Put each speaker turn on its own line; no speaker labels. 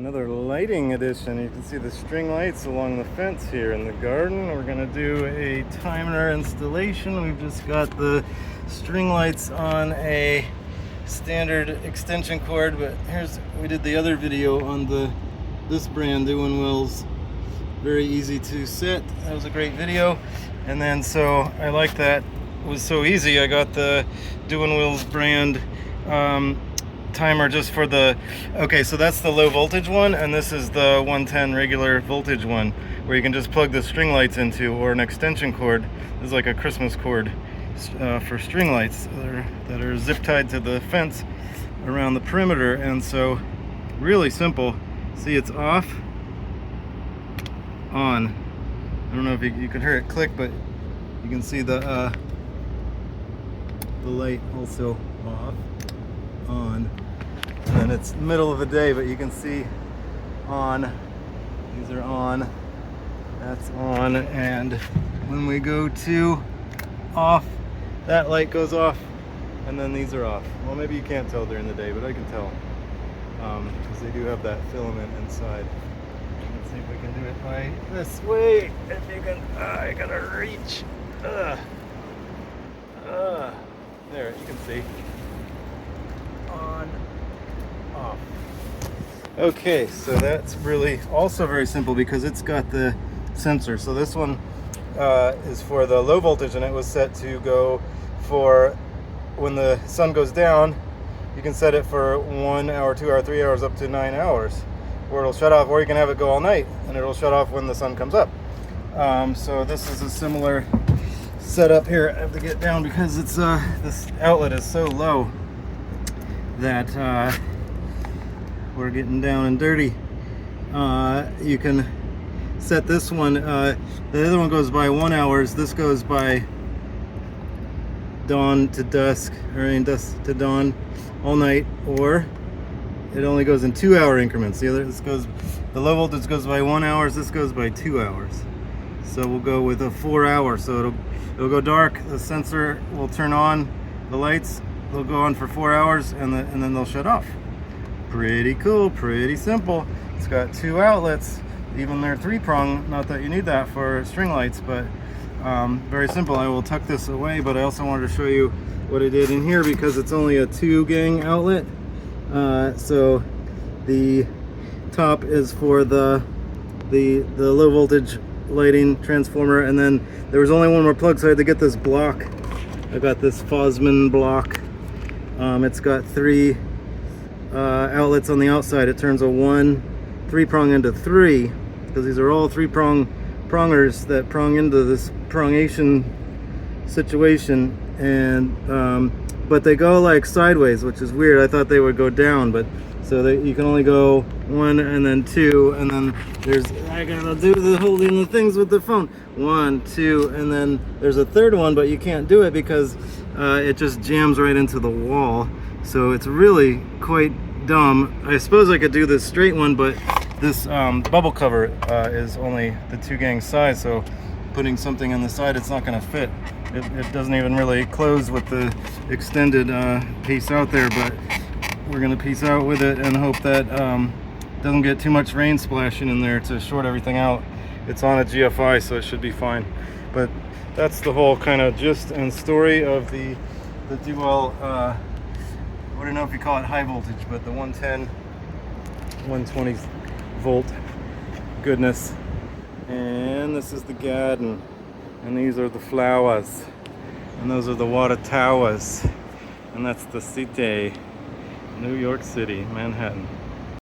Another lighting edition. You can see the string lights along the fence here in the garden. We're going to do a timer installation. We've just got the string lights on a standard extension cord, but we did the other video on this brand, Doing Will's. Very easy to set. That was a great video. And then so I like that it was so easy. I got the Doing Will's brand timer just for the, okay, so that's the low voltage one, and this is the 110 regular voltage one, where you can just plug the string lights into, or an extension cord. This is like a Christmas cord for string lights that are zip tied to the fence around the perimeter. And so really simple. See, it's off, on. I don't know if you can hear it click, but you can see the light also off, on. And then it's middle of the day, but you can see on. These are on. That's on. And when we go to off, that light goes off, and then these are off. Well, maybe you can't tell during the day, but I can tell because they do have that filament inside. Let's see if we can do it by this way. If you can, I gotta reach. There, you can see. On, off. Okay, so that's really also very simple because it's got the sensor. So this one is for the low voltage, and it was set to go for when the sun goes down. You can set it for 1 hour, 2 hours, 3 hours, up to 9 hours, where it'll shut off, or you can have it go all night and it'll shut off when the sun comes up. So this is a similar setup here. I have to get down because it's this outlet is so low that we're getting down and dirty. You can set this one. The other one goes by 1 hour. This goes by dawn to dusk, or dusk to dawn, all night, or it only goes in 2 hour increments. The low voltage goes by 1 hour. This goes by 2 hours. So we'll go with a 4 hour. So it'll go dark. The sensor will turn on the lights. They'll go on for 4 hours, and then they'll shut off. Pretty cool, pretty simple. It's got 2 outlets, even they're 3-prong. Not that you need that for string lights, but very simple. I will tuck this away, but I also wanted to show you what I did in here because it's only a 2-gang outlet. So the top is for the low voltage lighting transformer, and then there was only one more plug, so I had to get this block. I got this Fosman block. It's got 3 outlets on the outside. It turns a 3-prong into 3, because these are all 3-prongers that prong into this prongation situation. And but they go like sideways, which is weird. I thought they would go down, but so you can only go 1 and then 2, and then I gotta do the holding the things with the phone. 1, 2, and then there's a third one, but you can't do it because it just jams right into the wall. So it's really quite dumb. I suppose I could do this straight one, but this bubble cover is only the 2-gang size, so putting something on the side, it's not going to fit. It doesn't even really close with the extended piece out there, but we're going to piece out with it and hope that doesn't get too much rain splashing in there to short everything out. It's on a GFI, so it should be fine. But that's the whole kind of gist and story of the Dual, I don't know if you call it high voltage, but the 110, 120 volt goodness. And this is the garden, and these are the flowers, and those are the water towers, and that's the city, New York City, Manhattan.